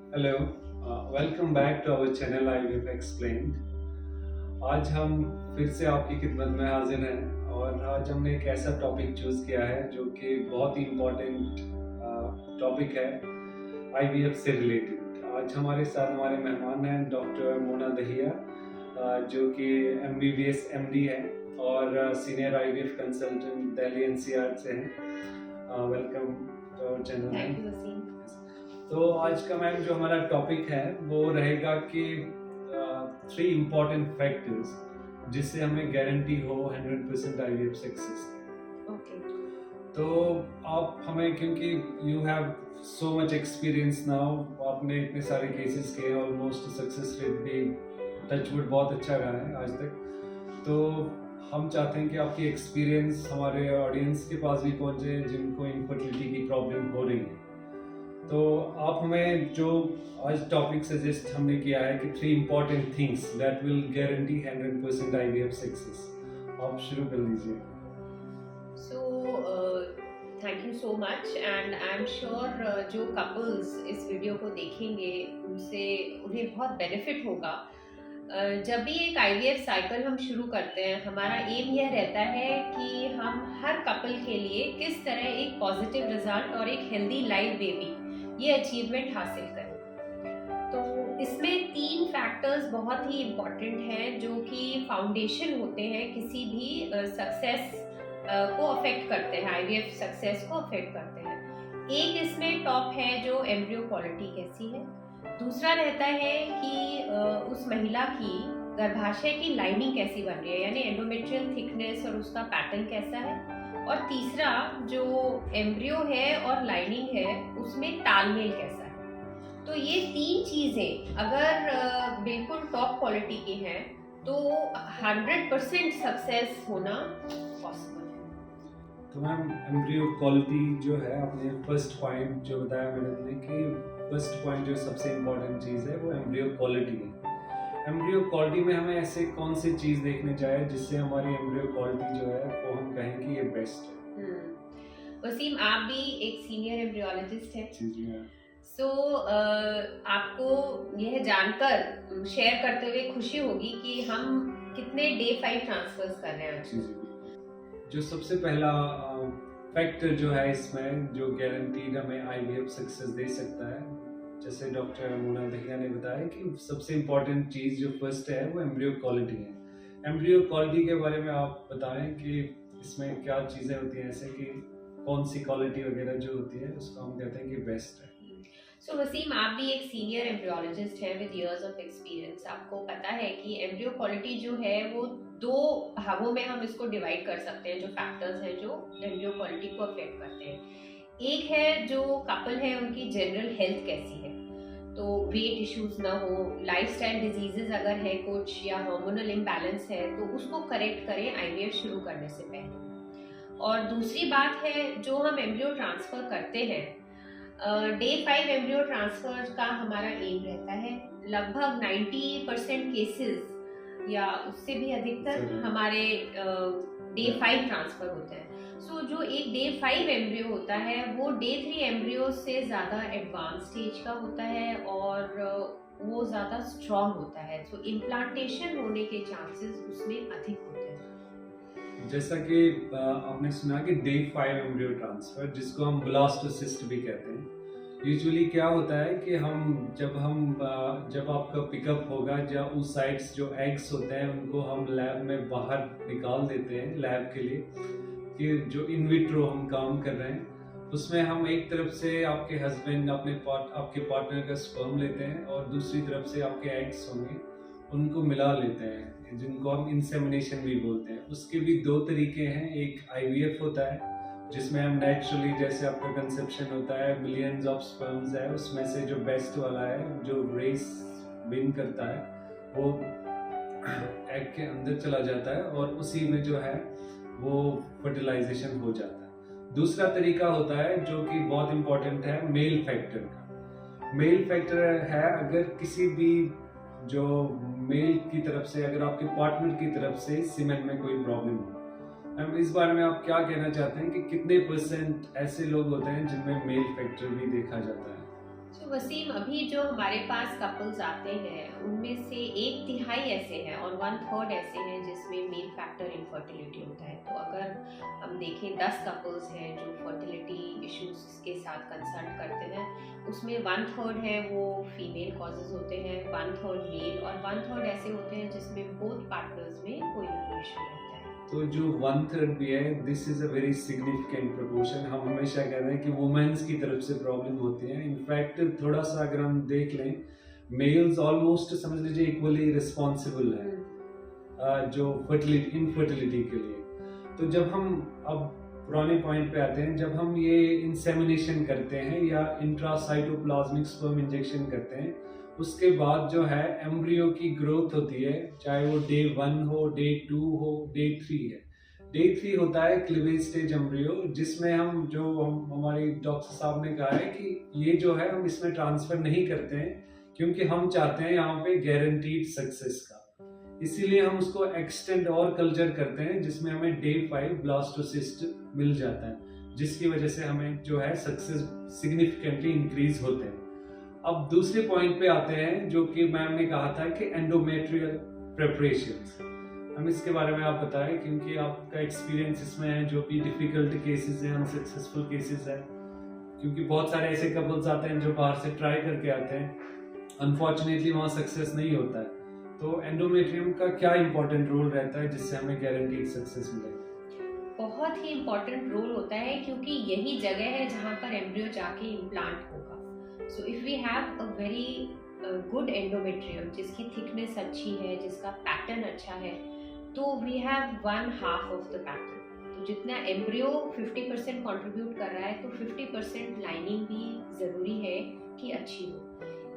Hello, welcome back to our channel IVF explained. आज हम फिर से आपकी खिदमत में हाजिर हैं और आज हमने एक ऐसा टॉपिक चूज़ किया है जो कि बहुत ही इम्पोर्टेंट टॉपिक है IVF से रिलेटेड। आज हमारे साथ हमारे मेहमान हैं डॉक्टर मोना दहिया, जो कि MBBS MD हैं और senior IVF consultant Delhi NCR से हैं। Welcome to our channel. Thank you Waseem. तो आज का मैम जो हमारा टॉपिक है वो रहेगा कि 3 इम्पोर्टेंट फैक्टर्स जिससे हमें गारंटी हो 100% IVF सक्सेस। ओके। तो आप हमें, क्योंकि you have so much experience now, आपने इतने सारे केसेस किए, ऑलमोस्ट सक्सेस रेट भी टचवुड बहुत अच्छा रहा है आज तक। तो हम चाहते हैं कि आपकी एक्सपीरियंस हमारे ऑडियंस के पास भी पहुंचे जिनको इनफर्टिलिटी की प्रॉब्लम हो रही है। तो आप हमें जो आज टॉपिक सजेस्ट हमने किया है कि 3 important things that will guarantee 100% IVF success, आप शुरू कर लीजिए। So thank you so much and I am sure जो कपल्स इस वीडियो को देखेंगे उनसे उन्हें बहुत बेनिफिट होगा। जब भी एक IVF साइकिल हम शुरू करते हैं, हमारा एम यह रहता है कि हम हर कपल के लिए किस तरह एक पॉजिटिव रिजल्ट और एक हेल्दी लाइव बेबी ये अचीवमेंट हासिल करें। तो इसमें 3 फैक्टर्स बहुत ही इम्पॉर्टेंट हैं जो कि फाउंडेशन होते हैं किसी भी सक्सेस को अफेक्ट करते हैं, IVF सक्सेस को अफेक्ट करते हैं। एक इसमें टॉप है जो एम्ब्रियो क्वालिटी कैसी है। दूसरा रहता है कि उस महिला की गर्भाशय की लाइनिंग कैसी बन रही है, यानी एंडोमेट्रियल थिकनेस और उसका पैटर्न कैसा है। और तीसरा जो एम्ब्रियो है और लाइनिंग है उसमें तालमेल कैसा है। तो ये 3 चीजें अगर बिल्कुल टॉप क्वालिटी की हैं तो 100% सक्सेस होना पॉसिबल है। तो मैम, एम्ब्रियो क्वालिटी जो है, आपने फर्स्ट पॉइंट जो बताया मैडम ने कि फर्स्ट पॉइंट जो सबसे इम्पोर्टेंट चीज़ है वो एम्ब्रियो क्वालिटी है। एम्ब्रियो क्वालिटी में हमें ऐसे कौन सी चीज़ देखने चाहिए जिससे हमारी एम्ब्रियो क्वालिटी जो है वो हम कहें कि ये बेस्ट है। वसीम, आप भी एक सीनियर एम्ब्रियोलॉजिस्ट हैं। जी हाँ। सो आपको यह जानकर शेयर करते हुए खुशी होगी कि हम कितने डे 5 ट्रांसफर्स कर रहे हैं जी। जो सबसे पहला फैक्टर जो है इसमें जो गारंटीड हमें IVF सक्सेस दे सकता है, जैसे डॉक्टर मोना दहिया ने बताया कि सबसे इम्पोर्टेंट चीज़ जो फर्स्ट है वो एम्ब्रियो क्वालिटी है। एम्ब्रियो क्वालिटी के बारे में आप बताएं कि इसमें क्या चीज़ें होती हैं, ऐसे कि कौन सी क्वालिटी वगैरह जो होती है उसको हम कहते हैं कि बेस्ट है। सो वसीम, आप भी एक सीनियर एम्ब्रियोलॉजिस्ट हैं विद इयर्स ऑफ एक्सपीरियंस। आपको पता है कि एम्ब्रियो क्वालिटी जो है वो 2 भागों में हम इसको डिवाइड कर सकते हैं, जो फैक्टर्स हैं जो एम्ब्रियो क्वालिटी को अफेक्ट करते हैं। एक है जो कपल है उनकी जनरल हेल्थ कैसी है, तो वेट इश्यूज ना हो, लाइफस्टाइल डिजीजेस अगर है कुछ या हार्मोनल इम्बैलेंस है तो उसको करेक्ट करें IVF शुरू करने से पहले। और दूसरी बात है जो हम एम्ब्रियो ट्रांसफर करते हैं, डे 5 एम्ब्रियो ट्रांसफर का हमारा एम रहता है लगभग 90% केसेस या उससे भी अधिकतर हमारे डे 5 ट्रांसफर होते हैं। सो जो एक डे 5 एम्ब्रियो होता है वो डे 3 एम्ब्रियो से ज़्यादा एडवांस स्टेज का होता है और वो ज़्यादा स्ट्रॉन्ग होता है। सो इम्प्लांटेशन होने के चांसेस उसमें अधिक होते हैं। जैसा कि आपने सुना कि डे 5 एम्ब्रियो ट्रांसफर, जिसको हम ब्लास्टोसिस्ट भी कहते हैं, यूजुअली क्या होता है कि जब आपका पिकअप होगा, जब उस साइड्स जो एग्स होते हैं उनको हम लैब में बाहर निकाल देते हैं लैब के लिए, कि जो इन विट्रो हम काम कर रहे हैं उसमें हम एक तरफ से आपके हस्बैंड आपके पार्टनर का स्पर्म लेते हैं और दूसरी तरफ से आपके एग्स होंगे उनको मिला लेते हैं, जिनको हम इंसेमिनेशन भी बोलते हैं। उसके भी 2 तरीके हैं। एक IVF होता है जिसमें हम नेचुरली, जैसे आपका कंसेप्शन होता है, मिलियंस ऑफ स्पर्म्स है, उसमें से जो बेस्ट वाला है जो रेस विन करता है वो एग के अंदर चला जाता है और उसी में जो है वो फर्टिलाइजेशन हो जाता है। दूसरा तरीका होता है जो कि बहुत इंपॉर्टेंट है, मेल फैक्टर का। मेल फैक्टर है अगर किसी भी जो मेल की तरफ से, अगर आपके पार्टनर की तरफ से सीमेन में कोई प्रॉब्लम हो। मैम, इस बारे में आप क्या कहना चाहते हैं कि कितने % ऐसे लोग होते हैं जिनमें मेल फैक्टर भी देखा जाता है? तो वसीम, अभी जो हमारे पास कपल्स आते हैं उनमें से 1/3 ऐसे हैं और 1/3 ऐसे हैं जिसमें मेन फैक्टर इनफर्टिलिटी होता है। तो अगर हम देखें 10 कपल्स हैं जो फर्टिलिटी इश्यूज के साथ कंसल्ट करते हैं, उसमें 1/3 है वो फीमेल कॉजेज होते हैं, 1/3 मेल और 1/3 ऐसे होते हैं जिसमें बोथ पार्टनर्स में कोई ना कोई इशू रहता है। तो जो 1/3 भी है, this is a very significant proportion. हम हमेशा कहते हैं कि वुमेन्स की तरफ से प्रॉब्लम होती है। इनफैक्ट थोड़ा सा अगर हम देख लें, मेल्स ऑलमोस्ट समझ लीजिए इक्वली रिस्पॉन्सिबल है जो इनफर्टिलिटी के लिए। तो जब हम अब पुराने पॉइंट पे आते हैं, जब हम ये इंसेमिनेशन करते हैं या इंट्रासाइटोप्लाज्मिक स्पर्म इंजेक्शन करते हैं, उसके बाद जो है एम्ब्रियो की ग्रोथ होती है, चाहे वो डे 1 हो, डे 2 हो, डे 3 है। डे 3 होता है क्लीवेज स्टेज एम्ब्रियो, जिसमें हम हमारे डॉक्टर साहब ने कहा है कि ये जो है हम इसमें ट्रांसफर नहीं करते हैं क्योंकि हम चाहते हैं यहाँ पे गारंटीड सक्सेस का। इसीलिए हम उसको एक्सटेंड और कल्चर करते हैं, जिसमें हमें डे 5 ब्लास्टोसिस्ट मिल जाता है, जिसकी वजह से हमें जो है सक्सेस सिग्निफिकेंटली इंक्रीज होते हैं। अब दूसरे पॉइंट पे आते हैं जो कि मैम ने कहा था कि एंडोमेट्रियल प्रिपरेशंस। हम इसके बारे में आप बताएं, क्योंकि आपका एक्सपीरियंस इसमें है, जो भी डिफिकल्ट केसेस हैं, अनसक्सेसफुल केसेस हैं, क्योंकि बहुत सारे ऐसे कपल्स आते हैं जो बाहर से ट्राई करके आते हैं, अनफॉर्चुनेटली वहाँ सक्सेस नहीं होता है। तो एंडोमेट्रियम का क्या इंपॉर्टेंट रोल रहता है जिससे हमें गारंटीड सक्सेस मिले? बहुत ही इम्पोर्टेंट रोल होता है, क्योंकि यही जगह है जहाँ पर एम्ब्रियो जाके इम्प्लांट होगा। So if we have a very good endometrium जिसकी थिकनेस अच्छी है, जिसका पैटर्न अच्छा है, तो we have 1/2 of the pattern. तो जितना एम्ब्रियो 50% कंट्रीब्यूट कर रहा है, तो 50% लाइनिंग भी ज़रूरी है कि अच्छी हो।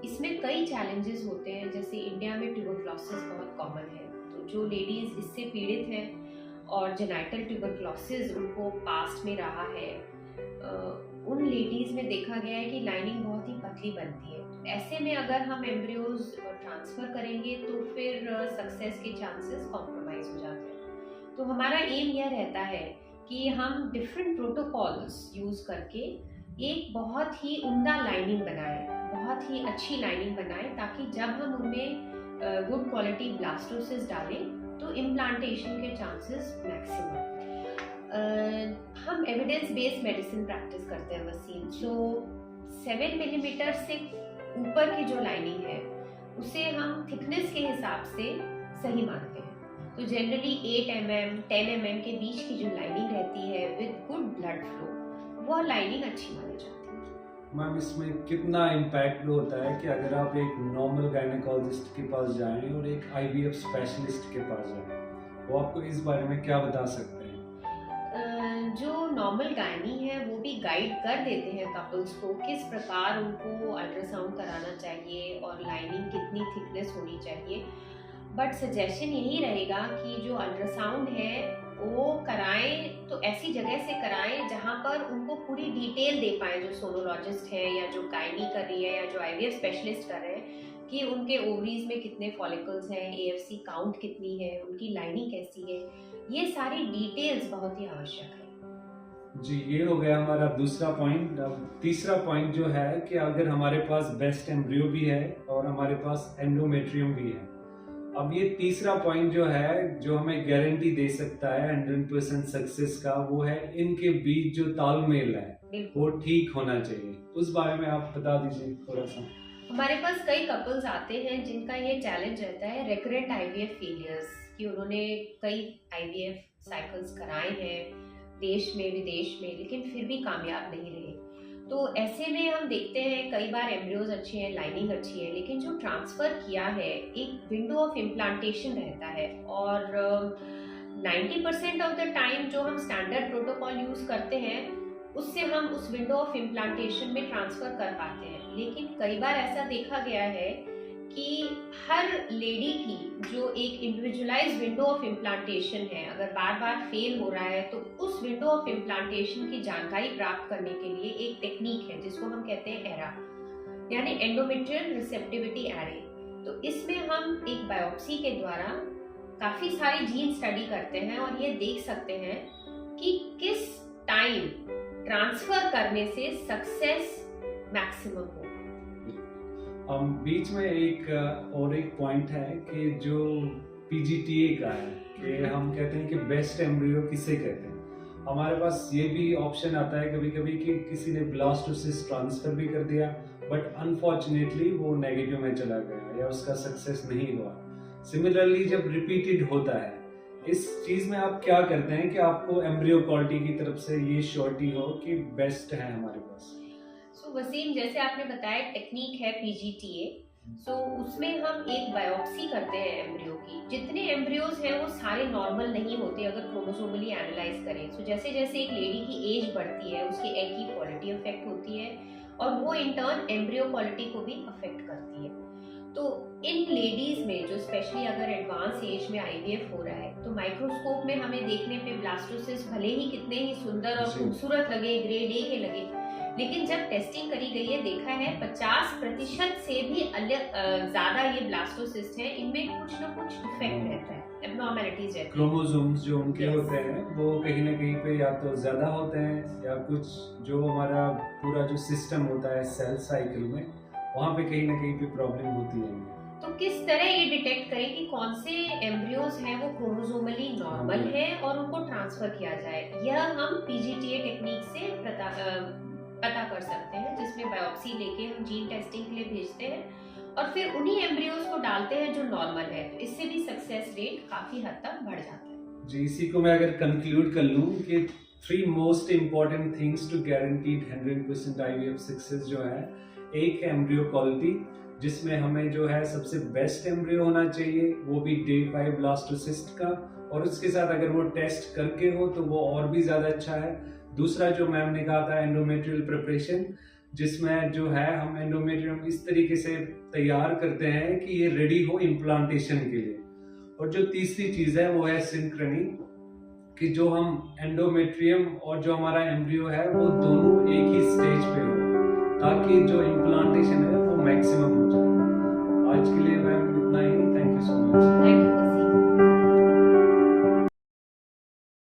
इसमें कई चैलेंजेस होते हैं, जैसे इंडिया में ट्यूबरक्लोसिस बहुत कॉमन है। तो जो लेडीज़ इससे पीड़ित हैं और जेनाइटल ट्यूबरक्लोसिस उनको पास्ट में रहा है, उन लेडीज़ में देखा गया है कि लाइनिंग बहुत ही पतली बनती है। तो ऐसे में अगर हम एम्ब्रियोज ट्रांसफ़र करेंगे तो फिर सक्सेस के चांसेस कॉम्प्रोमाइज़ हो जाते हैं। तो हमारा एम यह रहता है कि हम डिफरेंट प्रोटोकॉल्स यूज़ करके एक बहुत ही उम्दा लाइनिंग बनाएं, बहुत ही अच्छी लाइनिंग बनाएं, ताकि जब हम उनमें गुड क्वालिटी ब्लास्टोसिस डालें तो इम्प्लांटेशन के चांसेस मैक्सिमम। हम एविडेंस बेस्ड मेडिसिन प्रैक्टिस करते हैं वसीम। सो 7 मिलीमीटर से ऊपर की जो लाइनिंग है उसे हम थिकनेस के हिसाब से सही मानते हैं। तो जनरली 8 mm 10 mm के बीच की जो लाइनिंग रहती है विद गुड ब्लड फ्लो, वह लाइनिंग अच्छी मानी जाती है। मैम, इसमें कितना इम्पैक्ट होता है कि अगर आप एक नॉर्मल गायनेकोलॉजिस्ट के पास जाएं और एक IVF स्पेशलिस्ट के पास जाएं, वो आपको इस बारे में क्या बता सकते हैं? जो नॉर्मल गायनी है वो भी गाइड कर देते हैं कपल्स को किस प्रकार उनको अल्ट्रासाउंड कराना चाहिए और लाइनिंग कितनी थिकनेस होनी चाहिए। बट सजेशन यही रहेगा कि जो अल्ट्रासाउंड है वो कराएं तो ऐसी जगह से कराएं जहां पर उनको पूरी डिटेल दे पाए, जो सोनोलॉजिस्ट है या जो गायनी कर रही है या जो IVF स्पेशलिस्ट कर रहे हैं, कि उनके ओवरीज में कितने फॉलिकल्स हैं, AFC काउंट कितनी है, उनकी लाइनिंग कैसी है, ये सारी डिटेल्स बहुत ही आवश्यक है। जी, ये हो गया हमारा दूसरा पॉइंट। अब तीसरा पॉइंट जो है कि अगर हमारे पास बेस्ट एम्ब्रियो भी है और हमारे पास एंडोमेट्रियम भी है, अब ये तीसरा पॉइंट जो है, जो हमें गारंटी दे सकता है 100% सक्सेस का, वो है इनके बीच जो तालमेल है वो ठीक होना चाहिए। उस बारे में आप बता दीजिए थोड़ा सा। हमारे पास कई कपल्स आते हैं जिनका ये चैलेंज रहता है रेकरेंट IVF फेलियर्स, कि उन्होंने कई IVF साइकिल्स कराए हैं देश में विदेश में, लेकिन फिर भी कामयाब नहीं रहे। तो ऐसे में हम देखते हैं कई बार एम्ब्रियोज अच्छे हैं, लाइनिंग अच्छी है, लेकिन जो ट्रांसफ़र किया है एक विंडो ऑफ इम्प्लांटेशन रहता है, और 90% ऑफ द टाइम जो हम स्टैंडर्ड प्रोटोकॉल यूज़ करते हैं उससे हम उस विंडो ऑफ इम्प्लांटेशन में ट्रांसफ़र कर पाते हैं। लेकिन कई बार ऐसा देखा गया है कि हर लेडी की जो एक इंडिविजुअलाइज्ड विंडो ऑफ इम्प्लांटेशन है, अगर बार बार फेल हो रहा है, तो उस विंडो ऑफ इम्प्लांटेशन की जानकारी प्राप्त करने के लिए एक टेक्निक है जिसको हम कहते हैं एरा, यानी एंडोमेट्रियल रिसेप्टिविटी एरे। तो इसमें हम एक बायोप्सी के द्वारा काफ़ी सारी जीन स्टडी करते हैं और ये देख सकते हैं कि किस टाइम ट्रांसफ़र करने से सक्सेस मैक्सिमम हो। हम बीच में एक और एक पॉइंट है कि जो पीजीटीए का है कि हम कहते हैं कि बेस्ट एम्ब्रियो किसे कहते हैं। हमारे पास ये भी ऑप्शन आता है कभी कभी कि किसी ने ब्लास्टोसिस्ट ट्रांसफर भी कर दिया बट अनफॉर्चुनेटली वो नेगेटिव में चला गया या उसका सक्सेस नहीं हुआ। सिमिलरली जब रिपीटेड होता है इस चीज में आप क्या करते हैं कि आपको एम्ब्रियो क्वालिटी की तरफ से ये श्योरिटी हो कि बेस्ट है हमारे पास। सो वसीम, जैसे आपने बताया टेक्निक है पीजीटीए, सो उसमें हम एक बायोप्सी करते हैं एम्ब्रियो की। जितने एम्ब्रियोज हैं वो सारे नॉर्मल नहीं होते अगर क्रोमोसोमली एनालाइज करें। सो जैसे जैसे एक लेडी की एज बढ़ती है उसकी एग की क्वालिटी अफेक्ट होती है और वो इन टर्न एम्ब्रियो क्वालिटी को भी अफेक्ट करती है। तो इन लेडीज में जो स्पेशली अगर एडवांस एज में आईवीएफ हो रहा है तो माइक्रोस्कोप में हमें देखने पे ब्लास्टोसिस्ट भले ही कितने ही सुंदर और खूबसूरत लगे, ग्रेड ए के लगे, लेकिन जब टेस्टिंग करी गई है देखा है 50% से भी ज्यादा ये ब्लास्टोसिस्ट हैं, इनमें कुछ ना कुछ डिफेक्ट रहता है, एब्नॉर्मैलिटीज रहती है। क्रोमोसोम्स जो उनके होते हैं वो कहीं ना कहीं पे या तो ज्यादा होते हैं या कुछ जो हमारा पूरा जो सिस्टम होता है सेल साइकिल में वहाँ पे कहीं ना कहीं पे प्रॉब्लम होती है। तो किस तरह ये डिटेक्ट करें कि कौन से एम्ब्रियोज हैं वो क्रोमोसोमली नॉर्मल है और उनको ट्रांसफर किया जाए, यह हम पीजीटीए टेक्निक से पता कर सकते हैं, जिसमें बायोप्सी लेके हम जीन टेस्टिंग के लिए भेजते हैं और फिर उन्हीं एम्ब्रियोज को डालते हैं जो नॉर्मल है। तो इससे भी सक्सेस रेट काफी हद तक बढ़ जाता है। जी, इसी को मैं अगर कंक्लूड कर लूँ कि 3 most important things to guaranteed 100% IVF success जो है, एक एम्ब्रियो क्वालिटी जिसमें हमें जो है सबसे बेस्ट एम्ब्रियो होना चाहिए, वो भी डे 5 ब्लास्टोसिस्ट का, और उसके साथ अगर वो टेस्ट करके हो तो वो और भी ज्यादा अच्छा है। दूसरा जो मैम ने कहा था एंडोमेट्रियल प्रिपरेशन, जिसमें जो है हम एंडोमेट्रियम इस तरीके से तैयार करते हैं कि ये रेडी हो इम्प्लांटेशन के लिए। और जो तीसरी चीज है वो है सिंक्रोनी, कि जो हम एंडोमेट्रियम और जो हमारा एम्ब्रियो है वो दोनों एक ही स्टेज पे हो ताकि जो इम्प्लांटेशन है वो मैक्सिमम हो जाए।